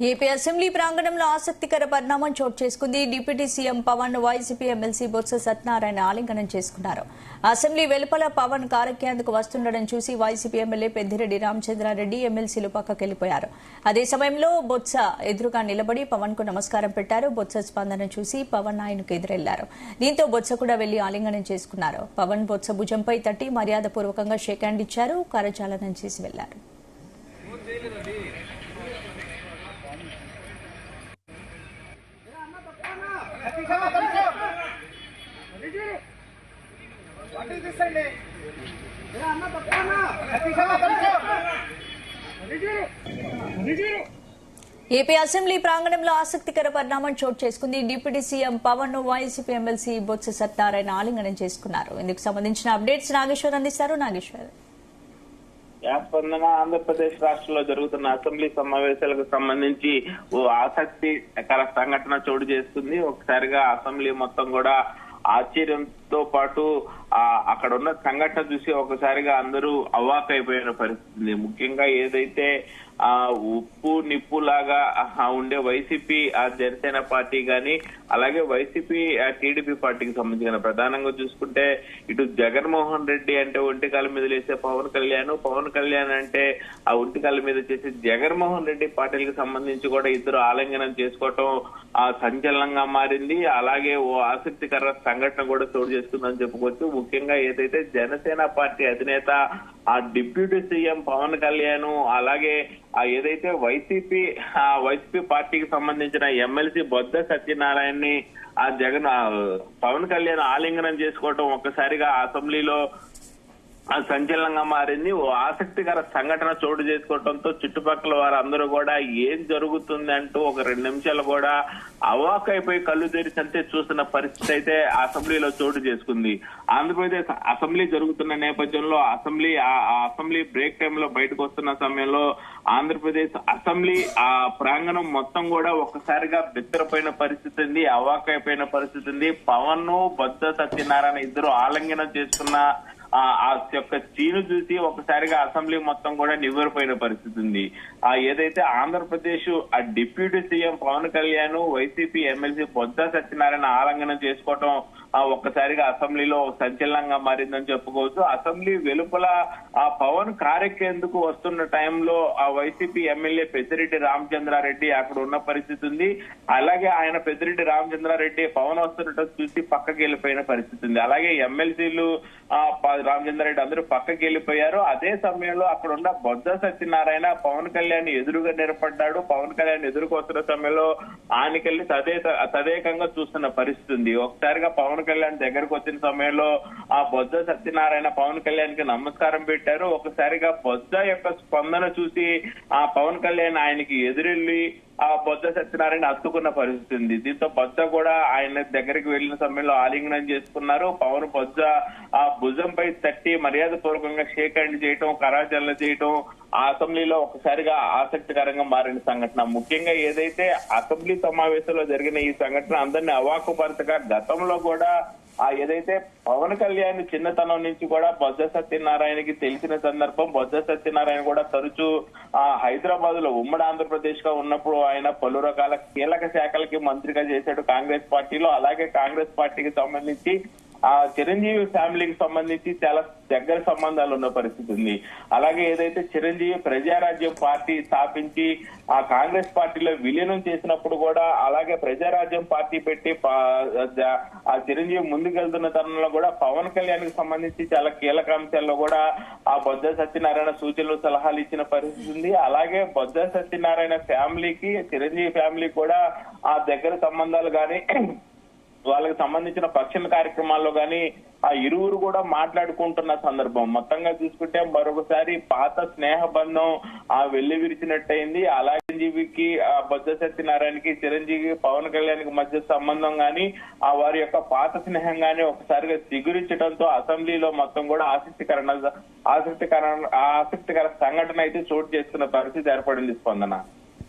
AP assembly ప్రాంగణంలో ఆసక్తికర పరిణామం చోటు చేసుకుంది. Deputy CM Pawan YCP MLC Botsa Satyanarayana ఆలింగనం చేసుకున్నారు. అసెంబ్లీ వెలుపల పవన్ కారెక్కేందుకు వస్తుండడం చూసి వైసీపీ ఎమ్మెల్యే పెద్దిరెడ్డి రామచంద్రారెడ్డి ఎమ్మెల్సీలు పక్కకెళ్లిపోయారు. అదే సమయంలో బొత్స ఎదురుగా నిలబడి పవన్ కు నమస్కారం పెట్టారు. బొత్స స్పందన చూసి పవన్ ఆయనకు ఎదురెళ్లారు. దీంతో బొత్స కూడా వెళ్లి ఆలింగనం చేసుకున్నారు. పవన్ బొత్స భుజంపై తట్టి మర్యాదపూర్వకంగా షేక్ హ్యాండ్ ఇచ్చారు. కరచాలనం చేసి వెళ్లారు. ఏపీ అసెంబ్లీ ప్రాంగణంలో ఆసక్తికర పరిణామం చోటు చేసుకుంది. డిప్యూటీ సీఎం పవన్ ను వైసీపీ ఎమ్మెల్సీ బొత్స సత్యనారాయణ ఆలింగనం చేసుకున్నారు. ఇందుకు సంబంధించిన అప్డేట్స్ నాగేశ్వర్ అందిస్తారు. నాగేశ్వర్, స్పందన ఆంధ్రప్రదేశ్ రాష్ట్రంలో జరుగుతున్న అసెంబ్లీ సమావేశాలకు సంబంధించి ఓ ఆసక్తికర సంఘటన చోటు చేస్తుంది. ఒకసారిగా అసెంబ్లీ మొత్తం కూడా ఆశ్చర్యంతో పాటు అక్కడ ఉన్న సంఘటన చూసి ఒకసారిగా అందరూ అవాక్కైపోయిన పరిస్థితి. ముఖ్యంగా ఏదైతే ఉప్పు నిప్పు లాగా ఉండే వైసీపీ జనసేన పార్టీ గాని అలాగే వైసీపీ టీడీపీ పార్టీకి సంబంధించిన ప్రధానంగా చూసుకుంటే ఇటు జగన్మోహన్ రెడ్డి అంటే ఒంటికాల మీద లేసే పవన్ కళ్యాణ్ అంటే ఆ ఒంటికాల మీద చేసే జగన్మోహన్ రెడ్డి పార్టీలకు సంబంధించి కూడా ఇద్దరు ఆలింగనం చేసుకోవటం సంచలనంగా మారింది. అలాగే ఓ ఆసక్తికర సంఘటన కూడా చోటు చేసుకుందని చెప్పుకోవచ్చు. ముఖ్యంగా ఏదైతే జనసేన పార్టీ అధినేత ఆ డిప్యూటీ సీఎం పవన్ కళ్యాణ్ అలాగే ఏదైతే వైసీపీ పార్టీకి సంబంధించిన ఎమ్మెల్సీ బొత్స సత్యనారాయణని పవన్ కళ్యాణ్ ఆలింగనం చేసుకోవటం ఒక్కసారిగా అసెంబ్లీలో సంచలనంగా మారింది. ఓ ఆసక్తికర సంఘటన చోటు చేసుకోవడంతో చుట్టుపక్కల వారందరూ కూడా ఏం జరుగుతుంది అంటూ ఒక 2 నిమిషాలు కూడా అవాక్కైపోయి కళ్ళు తెరిచంతే చూస్తున్న పరిస్థితి అయితే అసెంబ్లీలో చోటు చేసుకుంది. ఆంధ్రప్రదేశ్ అసెంబ్లీ జరుగుతున్న నేపథ్యంలో అసెంబ్లీ బ్రేక్ టైమ్ లో బయటకు వస్తున్న సమయంలో ఆంధ్రప్రదేశ్ అసెంబ్లీ ప్రాంగణం మొత్తం కూడా ఒక్కసారిగా బిత్తరపోయిన పరిస్థితి ఉంది, అవాక్కైపోయిన పరిస్థితి ఉంది. పవన్ బొత్స సత్యనారాయణ ఇద్దరు ఆలింగనం చేసుకున్న ఆ యొక్క చీను చూసి ఒకసారిగా అసెంబ్లీ మొత్తం కూడా నివ్వెరపోయిన పరిస్థితి ఉంది. ఏదైతే Andhra Pradesh deputy CM Pawan Kalyan YCP MLC Botsa Satyanarayana ఆలింగనం చేసుకోవటం ఒక్కసారిగా అసెంబ్లీలో సంచలనంగా మారిందని చెప్పుకోవచ్చు. అసెంబ్లీ వెలుపల పవన్ కారెక్కేందుకు వస్తున్న టైంలో ఆ వైసీపీ ఎమ్మెల్యే పెద్దిరెడ్డి రామచంద్రారెడ్డి అక్కడ ఉన్న పరిస్థితి ఉంది. అలాగే ఆయన పెద్దిరెడ్డి రామచంద్రారెడ్డి పవన్ వస్తున్నట్టు చూసి పక్కకి వెళ్ళిపోయిన పరిస్థితి ఉంది. అలాగే ఎమ్మెల్సీలు రామచంద్రారెడ్డి అందరూ పక్కకి వెళ్ళిపోయారు. అదే సమయంలో అక్కడ ఉన్న బొత్స సత్యనారాయణ పవన్ కళ్యాణ్ ఎదురుగా నిలబడ్డాడు. పవన్ కళ్యాణ్ ఎదురుకు వస్తున్న సమయంలో ఆయనకెళ్లి తదేకంగా చూస్తున్న పరిస్థితి ఉంది. ఒకసారిగా పవన్ కళ్యాణ్ దగ్గరకు వచ్చిన సమయంలో ఆ బొత్స సత్యనారాయణ పవన్ కళ్యాణ్ కి నమస్కారం పెట్టారు. ఒకసారిగా బొత్స యొక్క స్పందన చూసి ఆ పవన్ కళ్యాణ్ ఆయనకి ఎదురెళ్లి ఆ బొత్స సత్యనారాయణ హత్తుకున్న పరిస్థితి ఉంది. దీంతో బొత్స కూడా ఆయన దగ్గరికి వెళ్లిన సమయంలో ఆలింగనం చేసుకున్నారు. పవన్ బొత్స ఆ భుజంపై తట్టి మర్యాద పూర్వకంగా షేక్ హ్యాండ్ చేయటం, కరాచరణ చేయటం ఆ అసెంబ్లీలో ఒకసారిగా ఆసక్తికరంగా మారిన సంఘటన. ముఖ్యంగా ఏదైతే అసెంబ్లీ సమావేశంలో జరిగిన ఈ సంఘటన అందరినీ అవాకుపరచగా గతంలో కూడా ఏదైతే పవన్ కళ్యాణ్ చిన్నతనం నుంచి కూడా బొత్స సత్యనారాయణకి తెలిసిన సందర్భం. బొత్స సత్యనారాయణ కూడా తరచూ హైదరాబాద్ లో ఉమ్మడి ఆంధ్రప్రదేశ్ గా ఉన్నప్పుడు ఆయన పలు రకాల కీలక శాఖలకి మంత్రిగా చేశాడు కాంగ్రెస్ పార్టీలో. అలాగే కాంగ్రెస్ పార్టీకి సంబంధించి చిరంజీవి ఫ్యామిలీకి సంబంధించి చాలా దగ్గర సంబంధాలు ఉన్న పరిస్థితి ఉంది. అలాగే ఏదైతే చిరంజీవి ప్రజారాజ్యం పార్టీ స్థాపించి ఆ కాంగ్రెస్ పార్టీలో విలీనం చేసినప్పుడు కూడా అలాగే ప్రజారాజ్యం పార్టీ పెట్టి ఆ చిరంజీవి ముందుకెళ్తున్న తరుణంలో కూడా పవన్ కళ్యాణ్ కి సంబంధించి చాలా కీలక అంశాల్లో కూడా ఆ బొత్స సత్యనారాయణ సూచనలు సలహాలు ఇచ్చిన పరిస్థితి ఉంది. అలాగే బొత్స సత్యనారాయణ ఫ్యామిలీకి చిరంజీవి ఫ్యామిలీ కూడా ఆ దగ్గర సంబంధాలు గాని వాళ్ళకి సంబంధించిన పక్షణ కార్యక్రమాల్లో గాని ఆ ఇరువురు కూడా మాట్లాడుకుంటున్న సందర్భం. మొత్తంగా చూసుకుంటే మరొకసారి పాత స్నేహ బంధం వెళ్లి విరిచినట్టయింది. అలాగే చిరంజీవికి బొత్స సత్యనారాయణకి చిరంజీవి పవన్ కళ్యాణ్ కి మధ్య సంబంధం గాని వారి యొక్క పాత స్నేహం గాని ఒకసారిగా చిగురించడంతో అసెంబ్లీలో మొత్తం కూడా ఆసక్తికర సంఘటన అయితే చోటు చేసుకున్న పరిస్థితి ఏర్పడింది. స్పందన.